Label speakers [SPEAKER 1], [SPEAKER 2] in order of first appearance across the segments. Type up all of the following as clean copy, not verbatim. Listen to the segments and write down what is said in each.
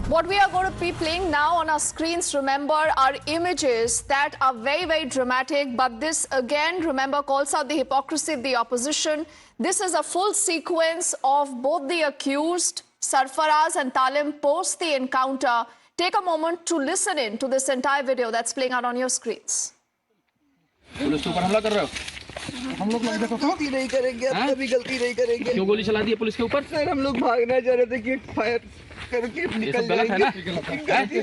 [SPEAKER 1] What we are going to be playing now on our screens, remember, are images that are very, very dramatic. But this, again, remember, calls out the hypocrisy of the opposition. This is a full sequence of both the accused, Sarfaraz and Talim, post the encounter. Take a moment to listen in to this entire video that's playing out on your screens.
[SPEAKER 2] Police के ऊपर हमला कर रहे हो?
[SPEAKER 3] हम लोग गलती नहीं करेंगे, अब कभी गलती नहीं करेंगे।
[SPEAKER 2] क्यों गोली चला दी है पुलिस के ऊपर?
[SPEAKER 3] सर हम लोग भागना चाह रहे थे कि फायर करके निकल
[SPEAKER 2] गलत है ना?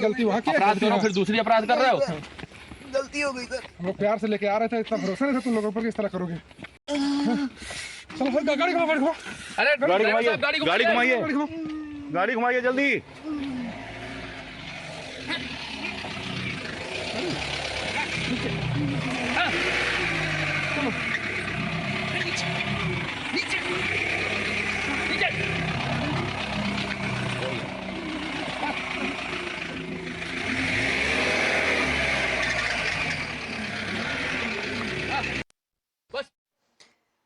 [SPEAKER 3] गलती वहाँ की
[SPEAKER 2] अपराध करो फिर दूसरी अपराध कर रहे हो?
[SPEAKER 3] गलती हो गई सर।
[SPEAKER 4] हम लोग प्यार से लेके आ रहे थे, इतना भरोसा नहीं था तुम लोगों पर, किस तरह करोगे? चलो फिर गाड़ी घुमाओ।
[SPEAKER 2] अरे गाड़ी
[SPEAKER 5] घुमाइए जल्दी।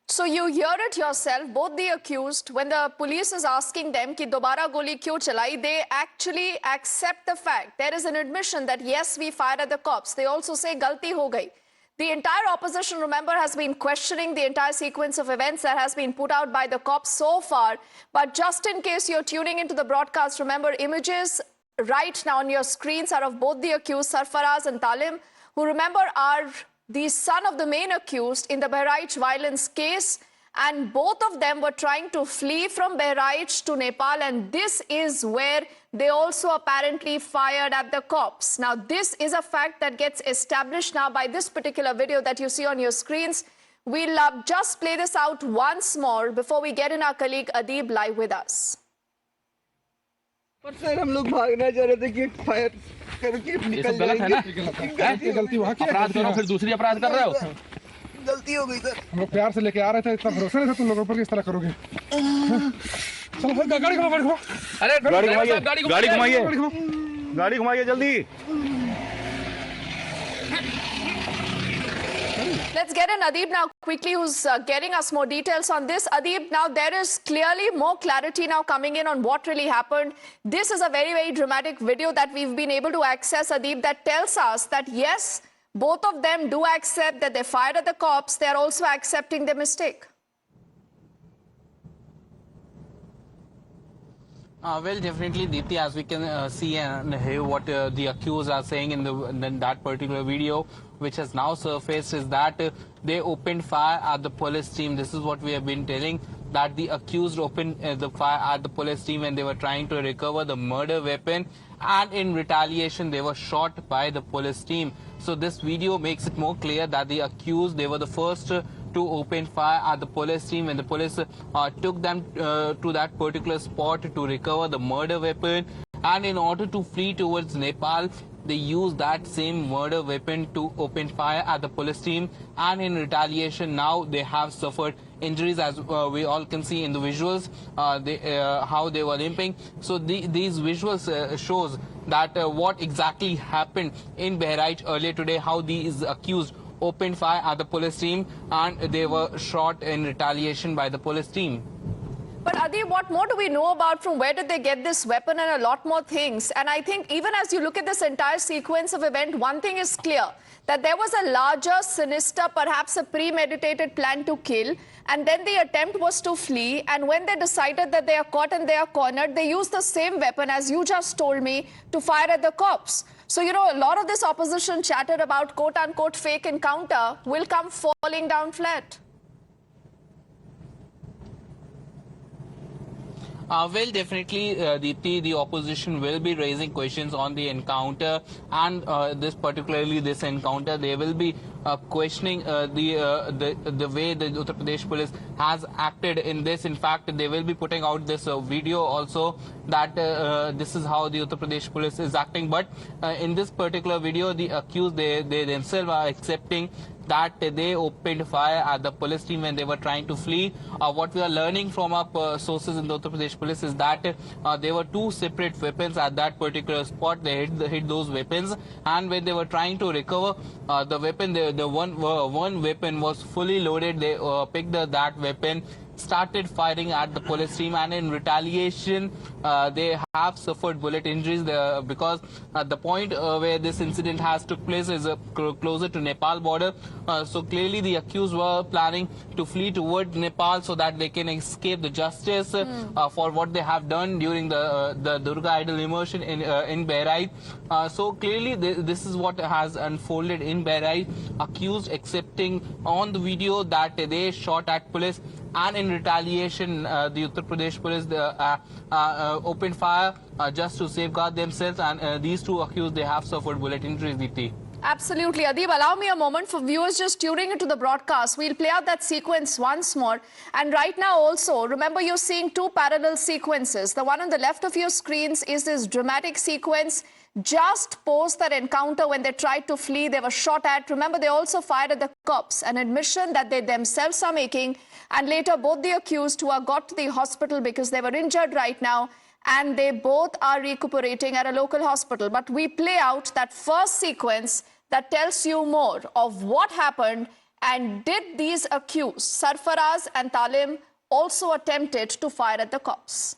[SPEAKER 1] So you hear it yourself, both the accused, when the police is asking them कि दोबारा गोली क्यों चलाई, they actually accept the fact. There is an admission that yes, we fired at the cops. They also say गलती हो गई. The entire opposition, remember, has been questioning the entire sequence of events that has been put out by the cops so far. But just in case you're tuning into the broadcast, remember, images right now on your screens are of both the accused, Sarfaraz and Talim, who, remember, are the son of the main accused in the Bahraich violence case, and both of them were trying to flee from Bahraich to Nepal, and this is where they also apparently fired at the cops. Now, this is a fact that gets established now by this particular video that you see on your screens. We'll just play this out once more before we get in our colleague Adib live with us.
[SPEAKER 3] Sir हम लोग भागना चाह रहे थे कि fire करके निकल
[SPEAKER 2] गलत है ना?
[SPEAKER 4] गलती वहाँ की
[SPEAKER 2] अपराध करो फिर दूसरी अपराध कर रहे हो?
[SPEAKER 3] गलती हो गई सर।
[SPEAKER 4] हम लोग प्यार से लेके आ रहे थे, इतना भरोसा नहीं था तुम लोगों पर, किस तरह करोगे? चलो फिर गाड़ी घुमाओ।
[SPEAKER 2] अरे
[SPEAKER 5] गाड़ी घुमाइए जल्दी।
[SPEAKER 1] Let's get in Adib now quickly, who's getting us more details on this. Adib, now there is clearly more clarity now coming in on what really happened. This is a very, very dramatic video that we've been able to access, Adib, that tells us that yes, both of them do accept that they fired at the cops. They're also accepting their mistake.
[SPEAKER 6] Well, definitely, Deepthi, as we can see and hear what the accused are saying in that particular video, which has now surfaced, is that they opened fire at the police team. This is what we have been telling, that the accused opened the fire at the police team when they were trying to recover the murder weapon, and in retaliation, they were shot by the police team. So this video makes it more clear that the accused, they were the first to open fire at the police team when the police took them to that particular spot to recover the murder weapon, and in order to flee towards Nepal, they used that same murder weapon to open fire at the police team, and in retaliation now they have suffered injuries, as we all can see in the visuals, how they were limping. So these visuals shows that what exactly happened in Bahraich earlier today, how these accused opened fire at the police team and they were shot in retaliation by the police team.
[SPEAKER 1] But Adib, what more do we know about from where did they get this weapon and a lot more things? And I think even as you look at this entire sequence of event, one thing is clear, that there was a larger, sinister, perhaps a premeditated plan to kill, and then the attempt was to flee, and when they decided that they are caught and they are cornered, they used the same weapon, as you just told me, to fire at the cops. So, you know, a lot of this opposition chatter about quote-unquote fake encounter will come falling down flat.
[SPEAKER 6] Well, definitely, Deepthi, the opposition will be raising questions on the encounter, and particularly this encounter. They will be questioning the way the Uttar Pradesh police has acted in this. In fact, they will be putting out this video also, that this is how the Uttar Pradesh police is acting. But in this particular video, the accused, they themselves are accepting that they opened fire at the police team when they were trying to flee. What we are learning from our sources in the Uttar Pradesh police is that there were two separate weapons at that particular spot. They hit those weapons, and when they were trying to recover the weapon, the one weapon was fully loaded. They picked that weapon started firing at the police team, and in retaliation they have suffered bullet injuries because the point where this incident has took place is closer to Nepal border. So clearly the accused were planning to flee toward Nepal so that they can escape the justice for what they have done during the Durga idol immersion in Bahraich. So clearly this is what has unfolded in Bahraich. Accused accepting on the video that they shot at police, and in retaliation the Uttar Pradesh police opened fire just to safeguard themselves, and these two accused, they have suffered bullet injuries, Deepti.
[SPEAKER 1] Absolutely. Adib, allow me a moment for viewers just tuning into the broadcast. We'll play out that sequence once more. And right now also, remember you're seeing two parallel sequences. The one on the left of your screens is this dramatic sequence just post that encounter when they tried to flee. They were shot at. Remember, they also fired at the cops, an admission that they themselves are making. And later, both the accused who are got to the hospital because they were injured right now, and they both are recuperating at a local hospital. But we play out that first sequence that tells you more of what happened, and did these accused, Sarfaraz and Talim, also attempted to fire at the cops.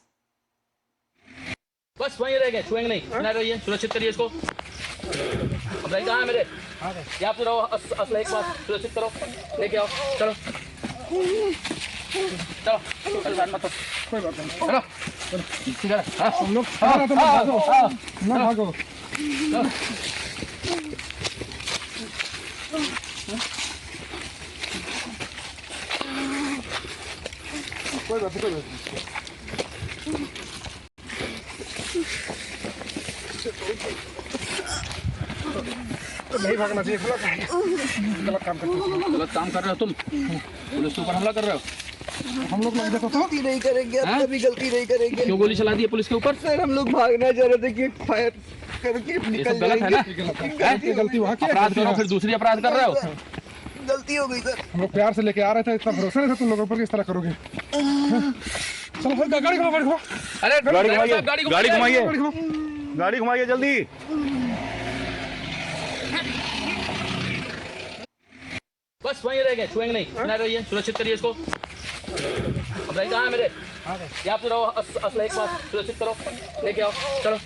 [SPEAKER 2] बस वहीं रह गए, छुएंगे नहीं, ना रहिए, सुरक्षित करिए इसको। अब भाई कहाँ है मेरे? यहाँ पे रहो, असला एक बार सुरक्षित करो, लेके आओ, चलो, चलो, परेशान मत हो,
[SPEAKER 4] कोई बात नहीं,
[SPEAKER 2] चलो, सीधा, हाँ,
[SPEAKER 4] हम लोग ना भागो, कोई बात नहीं, तो नहीं भागना चाहिए, गलत काम करते हो,
[SPEAKER 2] गलत काम कर रहे हो तुम, पुलिस के ऊपर हमला कर रहे हो।
[SPEAKER 4] हम लोग देखो तो
[SPEAKER 3] गलती नहीं करेंगे, अब कभी गलती नहीं करेंगे।
[SPEAKER 2] क्यों गोली चला दी है पुलिस के ऊपर?
[SPEAKER 3] सर हम लोग भागना चाह रहे थे कि फायर करके
[SPEAKER 2] ये
[SPEAKER 3] निकल
[SPEAKER 2] सब गलत है ना?
[SPEAKER 3] जाएंगे।
[SPEAKER 4] गलती वहाँ की है,
[SPEAKER 2] अपराध करो फिर दूसरी अपराध कर रहे हो।
[SPEAKER 3] गलती हो गई सर।
[SPEAKER 4] हम लोग प्यार से लेके आ रहे थे, इतना भरोसा नहीं था तुम लोगों पर, किस तरह करोगे? चलो फिर गाड़ी घुमाओ,
[SPEAKER 2] अरे
[SPEAKER 5] गाड़ी घुमाइए, गाड़ी घुमाइए,
[SPEAKER 4] गाड़ी
[SPEAKER 5] गाड़ी घुमाइए जल्दी।
[SPEAKER 2] बस वहीं रह गए, छुएंगे नहीं, ना रहिए, सुरक्षित करिए इसको। अब भाई कहाँ है मेरे? यहाँ पे रहो, असला एक बार सुरक्षित करो, लेके आओ, चलो,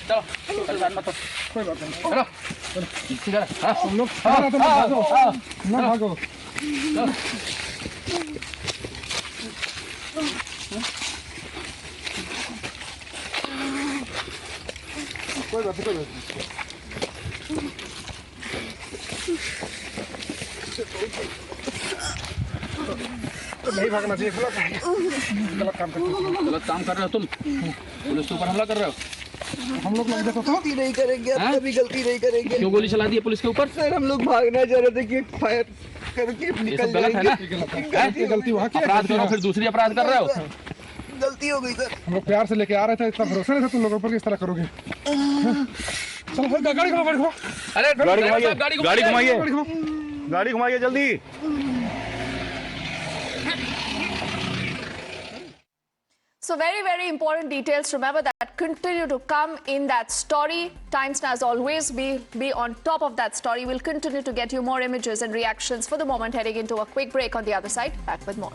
[SPEAKER 2] चलो, परेशान मत हो,
[SPEAKER 4] कोई बात नहीं,
[SPEAKER 2] चलो, सीधा, हाँ,
[SPEAKER 4] हम लोग ना भागो, कोई बात नहीं, तो नहीं भागना चाहिए, गलत काम करते हो,
[SPEAKER 2] गलत काम कर रहे हो तुम, पुलिस के ऊपर हमला कर रहे हो।
[SPEAKER 4] हम लोग देखो तो
[SPEAKER 3] गलती नहीं करेंगे, अब कभी गलती नहीं करेंगे।
[SPEAKER 2] क्यों गोली चला दी है पुलिस के ऊपर?
[SPEAKER 3] सर हम लोग भागना चाह रहे थे कि फायर करके
[SPEAKER 2] ये
[SPEAKER 3] निकल
[SPEAKER 2] सब गलत है ना?
[SPEAKER 3] जाएंगे।
[SPEAKER 4] गलती वहाँ की है,
[SPEAKER 2] अपराध करो फिर दूसरी अपराध कर रहे हो।
[SPEAKER 3] गलती हो गई सर।
[SPEAKER 4] हम लोग प्यार से लेके आ रहे थे, इतना भरोसा नहीं था तुम लोगों पर, किस तरह करोगे? चलो फिर गाड़ी घुमाओ,
[SPEAKER 2] अरे
[SPEAKER 5] गाड़ी घुमाइए, गाड़ी घुमाइए,
[SPEAKER 4] गाड़ी घुमाओ,
[SPEAKER 5] गाड़ी घुमाइए जल्दी।
[SPEAKER 1] So very, very important details. Remember that continue to come in that story. Times as always, be on top of that story. We'll continue to get you more images and reactions. For the moment, heading into a quick break. On the other side, back with more.